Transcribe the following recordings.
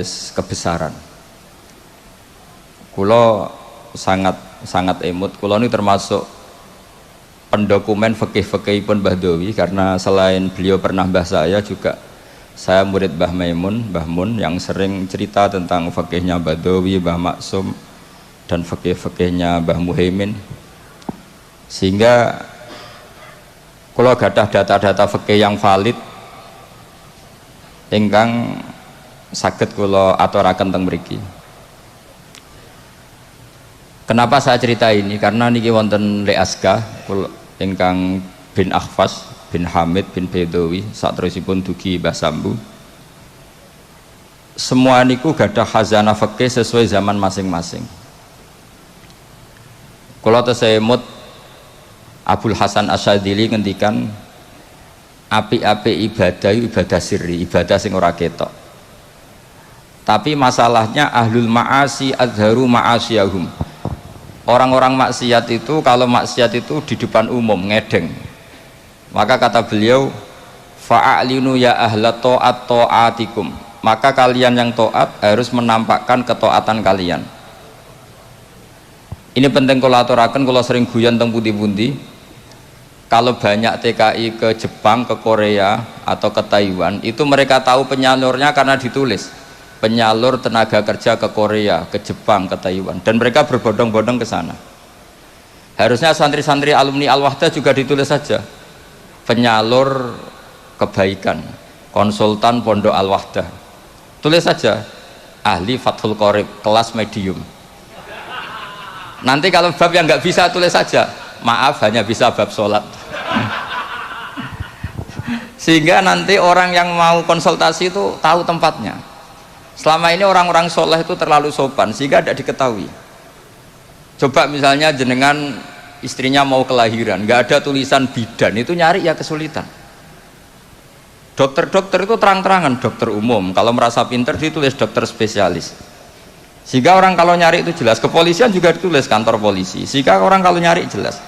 kebesaran. Kulo sangat emut. Kulo ini termasuk pendokumen fikih-fikihipun Mbah Dawi, karena selain beliau pernah mbah saya juga saya murid Mbah Mun yang sering cerita tentang fikihnya Mbah Dawi, Mbah Maksum dan fikih-fikihnya Mbah Muhaimin, sehingga kulo gadah data-data fikih yang valid ingkang saged kula aturaken teng mriki. Kenapa saya cerita ini? Karena niki wonten Le Asga ingkang bin Akhfas bin Hamid bin Bedawi saterusipun dugi Mbah Sambu. Semua niku gadah khazanah fikih sesuai zaman masing-masing. Kula tesemut Abdul Hasan Asyadzili ngendikan api-api ibadah sirri, ibadah sing ora ketok. Tapi masalahnya ahlul ma'asi azharu ma'asiyahum. Orang-orang maksiat itu, kalau maksiat itu di depan umum ngedeng. Maka kata beliau, fa'alinu ya ahla ta'at ta'atikum. Maka kalian yang taat harus menampakkan ketaatan kalian. Ini penting kalau aturaken, kalau sering guyon teng pundi-pundi. Kalau banyak TKI ke Jepang, ke Korea atau ke Taiwan, itu mereka tahu penyalurnya karena ditulis. Penyalur tenaga kerja ke Korea, ke Jepang, ke Taiwan, dan mereka berbondong-bondong ke sana. Harusnya santri-santri alumni Al-Wahdah juga ditulis saja, penyalur kebaikan, konsultan pondok Al-Wahdah, tulis saja ahli Fathul Qorib kelas medium. Nanti kalau bab yang nggak bisa tulis saja maaf hanya bisa bab sholat. Sehingga nanti orang yang mau konsultasi itu tahu tempatnya. Selama ini orang-orang soleh itu terlalu sopan sehingga tidak diketahui. Coba misalnya jenengan istrinya mau kelahiran, nggak ada tulisan bidan, itu nyari ya kesulitan. Dokter-dokter itu terang-terangan dokter umum, kalau merasa pinter ditulis dokter spesialis. Sehingga orang kalau nyari itu jelas. Kepolisian juga ditulis kantor polisi, sehingga orang kalau nyari jelas.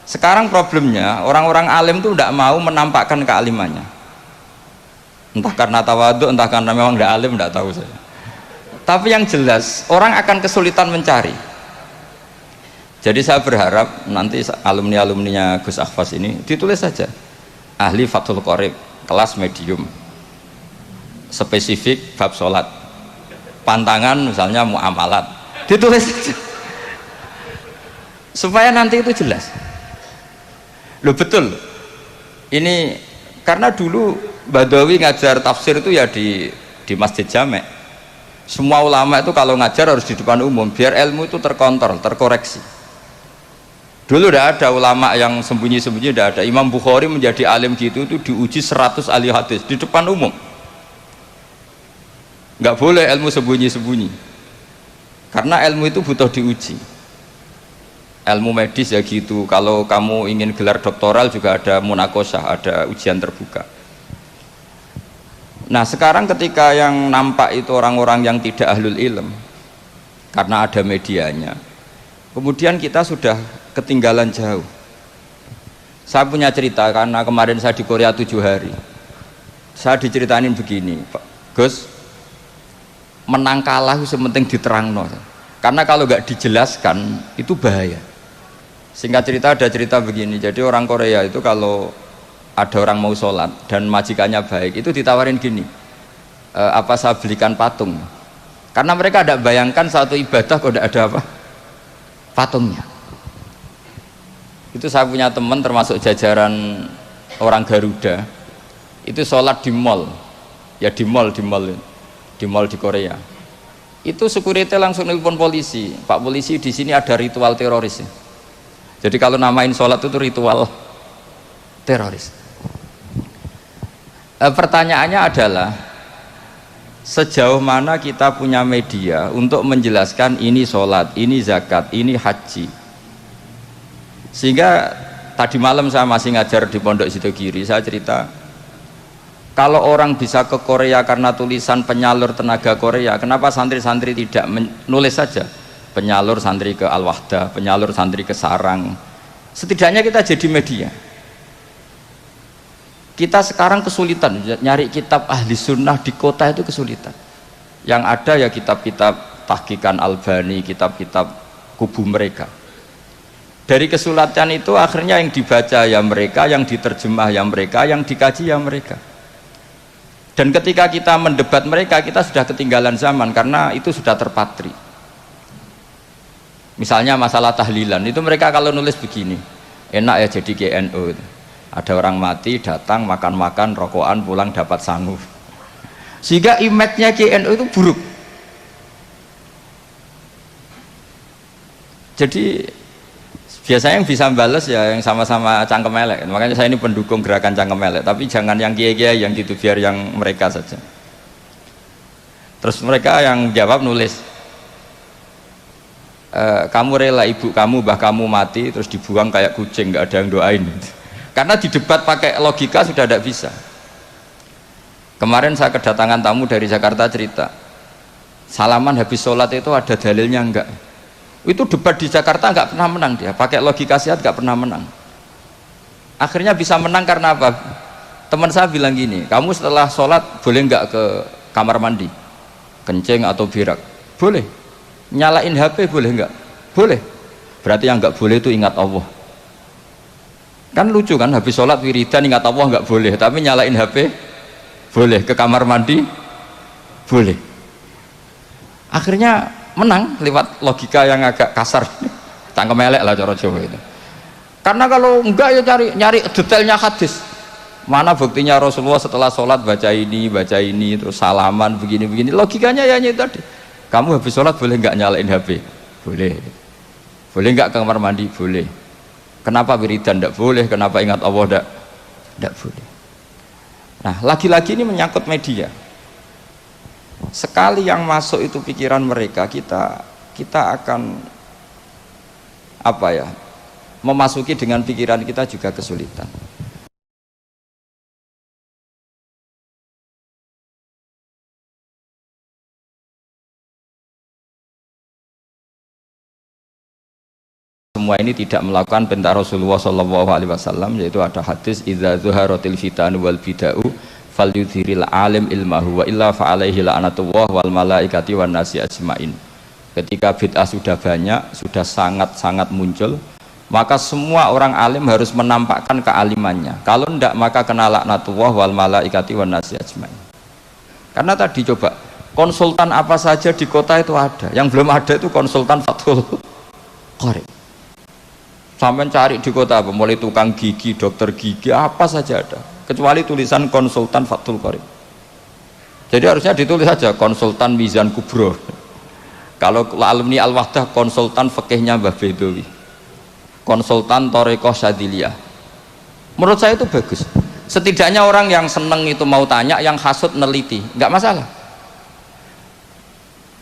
Sekarang problemnya orang-orang alim itu tidak mau menampakkan kealimannya. Entah karena tawadhu, entah karena memang tidak alim, tidak tahu saya. Tapi yang jelas orang akan kesulitan mencari. Jadi saya berharap nanti alumni-alumninya Gus Akhfas ini ditulis saja ahli Fathul Qorib kelas medium, spesifik bab sholat, pantangan misalnya muamalat, ditulis saja supaya nanti itu jelas. Loh betul ini, karena dulu Badawi ngajar tafsir itu ya di Masjid Jamek. Semua ulama itu kalau ngajar harus di depan umum biar ilmu itu terkontrol, terkoreksi. Dulu tidak ada ulama yang sembunyi-sembunyi, tidak ada. Imam Bukhari menjadi alim gitu itu diuji 100 ahli hadis di depan umum. Nggak boleh ilmu sembunyi-sembunyi, karena ilmu itu butuh diuji. Ilmu medis ya gitu, kalau kamu ingin gelar doktoral juga ada munakosah, ada ujian terbuka. Nah sekarang ketika yang nampak itu orang-orang yang tidak ahlul ilm, karena ada medianya, kemudian kita sudah ketinggalan jauh. Saya punya cerita, karena kemarin saya di Korea 7 hari, saya diceritain begini, Pak Gus, menang kalah itu sementing diterangno, karena kalau nggak dijelaskan itu bahaya. Singkat cerita, ada cerita begini, jadi orang Korea itu kalau ada orang mau sholat dan majikannya baik, itu ditawarin gini, apa saya belikan patung, karena mereka tidak bayangkan satu ibadah kok tidak ada apa patungnya. Itu saya punya teman termasuk jajaran orang Garuda, itu sholat di mall, ya di mall di Korea, itu security langsung nelpon polisi, Pak polisi di sini ada ritual teroris. Jadi kalau namain sholat itu ritual teroris. Pertanyaannya adalah sejauh mana kita punya media untuk menjelaskan ini sholat, ini zakat, ini haji. Sehingga tadi malam saya masih ngajar di Pondok Sidogiri, saya cerita kalau orang bisa ke Korea karena tulisan penyalur tenaga Korea, kenapa santri-santri tidak menulis saja penyalur santri ke Al-Wahdah, penyalur santri ke Sarang. Setidaknya kita jadi media. Kita sekarang kesulitan nyari kitab ahli sunnah di kota, itu kesulitan. Yang ada ya kitab-kitab tahqiqan Albani, kitab-kitab kubu mereka. Dari kesulitan itu akhirnya yang dibaca ya mereka, yang diterjemah ya mereka, yang dikaji ya mereka. Dan ketika kita mendebat mereka, kita sudah ketinggalan zaman karena itu sudah terpatri. Misalnya masalah tahlilan, itu mereka kalau nulis begini, enak ya jadi GNU. Ada orang mati, datang, makan-makan, rokokan, pulang dapat sangu. Sehingga image-nya GNU itu buruk. Jadi biasanya yang bisa balas ya yang sama-sama cangkem elek. Makanya saya ini pendukung gerakan cangkem elek. Tapi jangan yang kiai-kiai yang gitu, biar yang mereka saja. Terus mereka yang jawab nulis, kamu rela ibu kamu, mbah kamu mati terus dibuang kayak kucing, nggak ada yang doain. Karena di debat pakai logika sudah tidak bisa. Kemarin saya kedatangan tamu dari Jakarta cerita, salaman habis sholat itu ada dalilnya enggak? Itu debat di Jakarta nggak pernah menang dia, pakai logika sehat nggak pernah menang. Akhirnya bisa menang karena apa? Teman saya bilang gini, kamu setelah sholat boleh nggak ke kamar mandi, kencing atau berak? Boleh. Nyalain HP boleh nggak? Boleh. Berarti yang nggak boleh itu ingat Allah. Kan lucu kan, habis sholat wiridan ingat Allah nggak boleh, tapi nyalain HP boleh, ke kamar mandi boleh. Akhirnya menang lewat logika yang agak kasar, cangkem elek lah cara Jawa itu. Karena kalau enggak ya nyari detailnya hadis. Mana buktinya Rasulullah setelah sholat baca ini terus salaman begini. Logikanya ya itu tadi. Kamu habis sholat boleh nggak nyalain HP? Boleh. Boleh nggak ke kamar mandi? Boleh. Kenapa wiridan tidak boleh? Kenapa ingat Allah tidak boleh? Nah, lagi-lagi ini menyangkut media. Sekali yang masuk itu pikiran mereka, kita akan apa ya? Memasuki dengan pikiran kita juga kesulitan. Semua ini tidak melakukan perintah Rasulullah SAW, yaitu ada hadis idza zuharatil fitan wal bid'u falyudhiril alim ilmahu wa illa fa alaihi la'natullah wal malaikati wan nasi ajmain. Ketika bid'ah sudah banyak, sudah sangat-sangat muncul, maka semua orang alim harus menampakkan kealimannya. Kalau tidak maka kena laknatullah wal malaikati wan nasi ajmain. Karena tadi coba konsultan apa saja di kota itu ada, yang belum ada itu konsultan Fathul Qorib. Sampai cari di kota apa, mulai tukang gigi, dokter gigi, apa saja ada, kecuali tulisan konsultan Fathul Qorib. Jadi harusnya ditulis saja konsultan Mizan Kubro. Kalau alumni Al-Wahdah konsultan fikihnya Mbah Bedowi, konsultan Thariqah Syadziliyah. Menurut saya itu bagus. Setidaknya orang yang seneng itu mau tanya, yang hasud neliti, nggak masalah.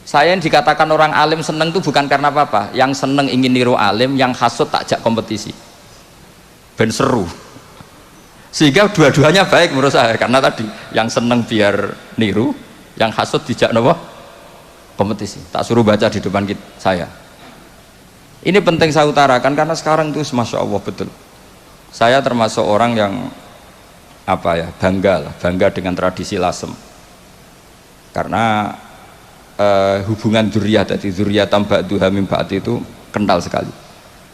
Saya yang dikatakan orang alim seneng itu bukan karena apa-apa. Yang seneng ingin niru alim, yang hasud takjak kompetisi. Ben seru. Sehingga dua-duanya baik menurut saya. Karena tadi yang seneng biar niru, yang hasud dijak nopo kompetisi. Tak suruh baca di depan saya. Ini penting saya utarakan karena sekarang itu masya Allah betul. Saya termasuk orang yang apa ya, bangga dengan tradisi lasem. Karena hubungan dzurriyyah tadi, dzurriyyatan ba'duha min ba'd itu kental sekali.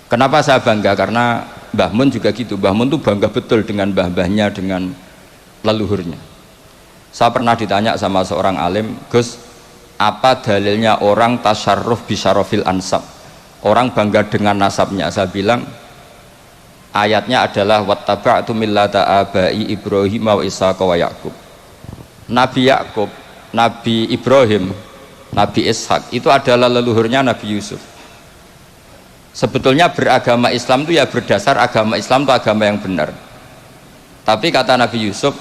Kenapa saya bangga? Karena Mbah Mun juga gitu. Mbah Mun tuh bangga betul dengan mbah-mbahnya, dengan leluhurnya. Saya pernah ditanya sama seorang alim, Gus, apa dalilnya orang tasyarruf bisyarofil ansab? Orang bangga dengan nasabnya. Saya bilang ayatnya adalah wattaba'tu millata abai Ibrahim wa Ishaq wa Yaqub. Nabi Yakub, Nabi Ibrahim, Nabi Ishak itu adalah leluhurnya Nabi Yusuf. Sebetulnya beragama Islam itu ya berdasar agama Islam itu agama yang benar. Tapi kata Nabi Yusuf,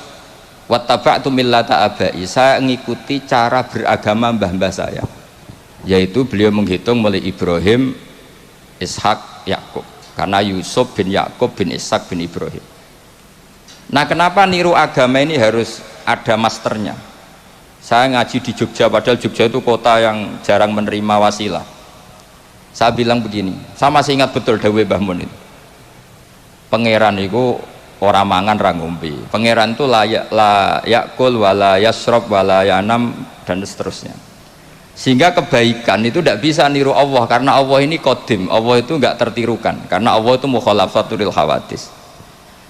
wattaba'tu millata abai, saya mengikuti cara beragama mbah-mbah saya. Yaitu beliau menghitung mulai Ibrahim, Ishak, Yakub. Karena Yusuf bin Yakub bin Ishak bin Ibrahim. Nah, kenapa niru agama ini harus ada masternya? Saya ngaji di Jogja, padahal Jogja itu kota yang jarang menerima wasilah. Saya bilang begini, saya masih ingat betul dawuh Mbah Mun itu. Pangeran itu ora mangan ra ngombe. Pangeran itu la yakul wala yasrob wala yanam dan seterusnya. Sehingga kebaikan itu tidak bisa niru Allah, karena Allah ini qadim, Allah itu nggak tertirukan, karena Allah itu mukhalafatul hawadis.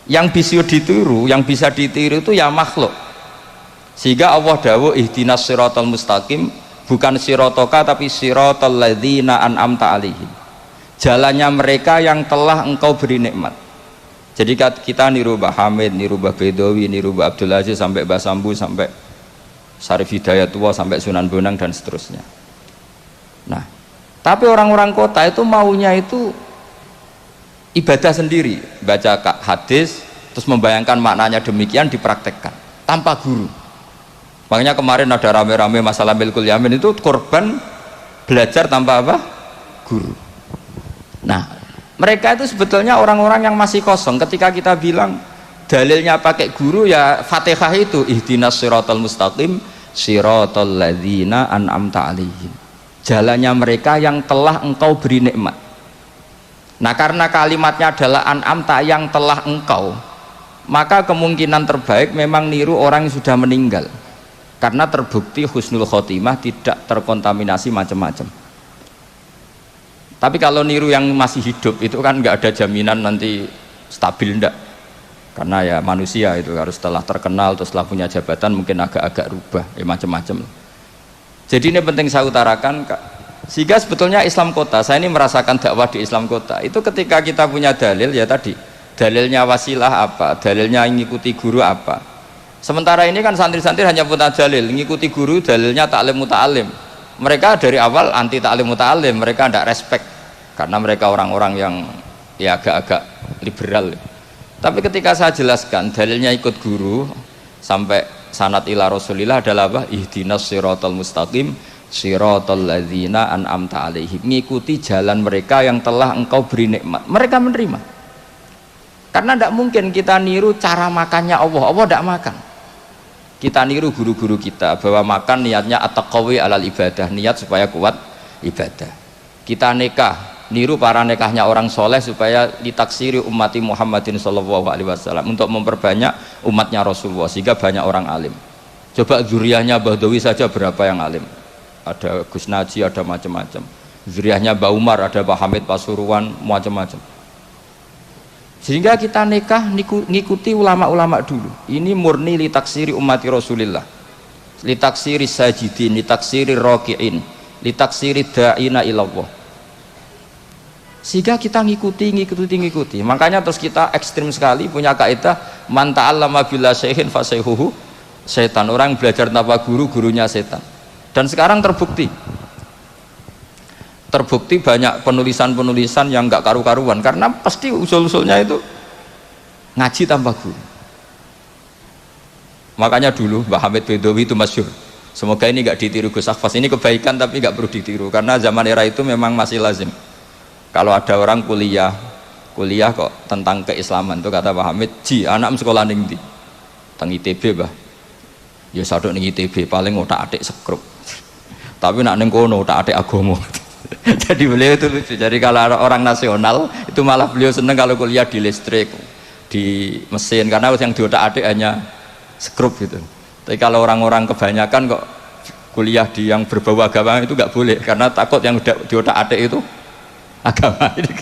Yang bisa ditiru, itu ya makhluk. Sehingga Allah dawuh ihdinas siratal mustaqim, bukan sirotoka tapi siratal ladzina an'amta alaihim, jalannya mereka yang telah engkau beri nikmat. Jadi kita niru Mbah Hamid, niru Mbah Bedowi, niru Mbah Abdul Aziz, sampai Mbah Sambu, sampai Syarif Hidayatullah, sampai Sunan Bonang dan seterusnya. Nah, tapi orang-orang kota itu maunya itu ibadah sendiri, baca hadis terus membayangkan maknanya demikian, dipraktekkan tanpa guru. Makanya kemarin ada rame-rame masalah milkul yamin, itu korban belajar tanpa apa? Guru. Nah, mereka itu sebetulnya orang-orang yang masih kosong. Ketika kita bilang dalilnya pakai guru, ya Fatihah itu ihdinas siratal mustaqim siratal ladzina an'amta alaihim, jalannya mereka yang telah engkau beri nikmat. Nah, karena kalimatnya adalah an'amta, yang telah engkau, maka kemungkinan terbaik memang niru orang yang sudah meninggal, karena terbukti husnul khotimah, tidak terkontaminasi macam-macam. Tapi kalau niru yang masih hidup itu kan nggak ada jaminan nanti stabil, enggak, karena ya manusia itu harus setelah terkenal terus setelah punya jabatan mungkin agak-agak rubah macam-macam. Jadi ini penting saya utarakan, sehingga sebetulnya Islam kota, saya ini merasakan dakwah di Islam kota itu ketika kita punya dalil, ya tadi dalilnya wasilah apa, dalilnya ngikuti guru apa. Sementara ini kan santri-santri hanya punya dalil ngikuti guru, dalilnya taklim muta'alim. Mereka dari awal anti taklim muta'alim, mereka tidak respect karena mereka orang-orang yang ya agak-agak liberal. Tapi ketika saya jelaskan dalilnya ikut guru sampai sanad ila Rasulillah adalah apa? Ihdinas siratal mustaqim siratal ladzina an'amta alaihim, ngikuti jalan mereka yang telah engkau beri nikmat. Mereka menerima. Karena tidak mungkin kita niru cara makannya Allah. Allah tidak makan. Kita niru guru-guru kita bahwa makan niatnya at-taqawi alal ibadah, niat supaya kuat ibadah. Kita nikah niru para nikahnya orang soleh supaya ditaksiri ummati Muhammadin sallallahu alaihi wasallam, untuk memperbanyak umatnya Rasulullah sehingga banyak orang alim. Coba zuriyahnya Bahdawi saja berapa yang alim, ada Gus Naji, ada macam-macam. Zuriyahnya Mbah Umar, ada Pak Hamid Pasuruan, macam-macam. Sehingga kita nikah ngikuti ulama-ulama dulu. Ini murni litaksiri ummati Rasulillah, litaksiri sajidin, litaksiri rokiin, litaksiri da'ina ilallah. Sehingga kita ngikuti. Makanya terus kita ekstrim sekali punya kaidah man ta'allama bila syaihin fasayhuhu setan, orang belajar tanpa guru, gurunya setan. Dan sekarang terbukti banyak penulisan-penulisan yang nggak karu-karuan, karena pasti usul-usulnya itu ngaji tanpa guru. Makanya dulu Mbah Hamid Bedowi itu masyhur, semoga ini nggak ditiru Gus Akhfas, ini kebaikan tapi nggak perlu ditiru, karena zaman era itu memang masih lazim. Kalau ada orang kuliah kok tentang keislaman tuh, kata Pak Hamid, ji anak sekolah ning ndi? Teng ITB, Bah. Ya sadok ning ITB paling otak-atik sekrup. Tapi nak ning kono otak-atik agama. Jadi beliau itu lucu. Jadi kalau orang nasional itu malah beliau seneng kalau kuliah di listrik, di mesin, karena yang di otak-atik hanya sekrup gitu. Tapi kalau orang-orang kebanyakan kok kuliah di yang berbau agama itu nggak boleh, karena takut yang di otak-atik itu agama ini.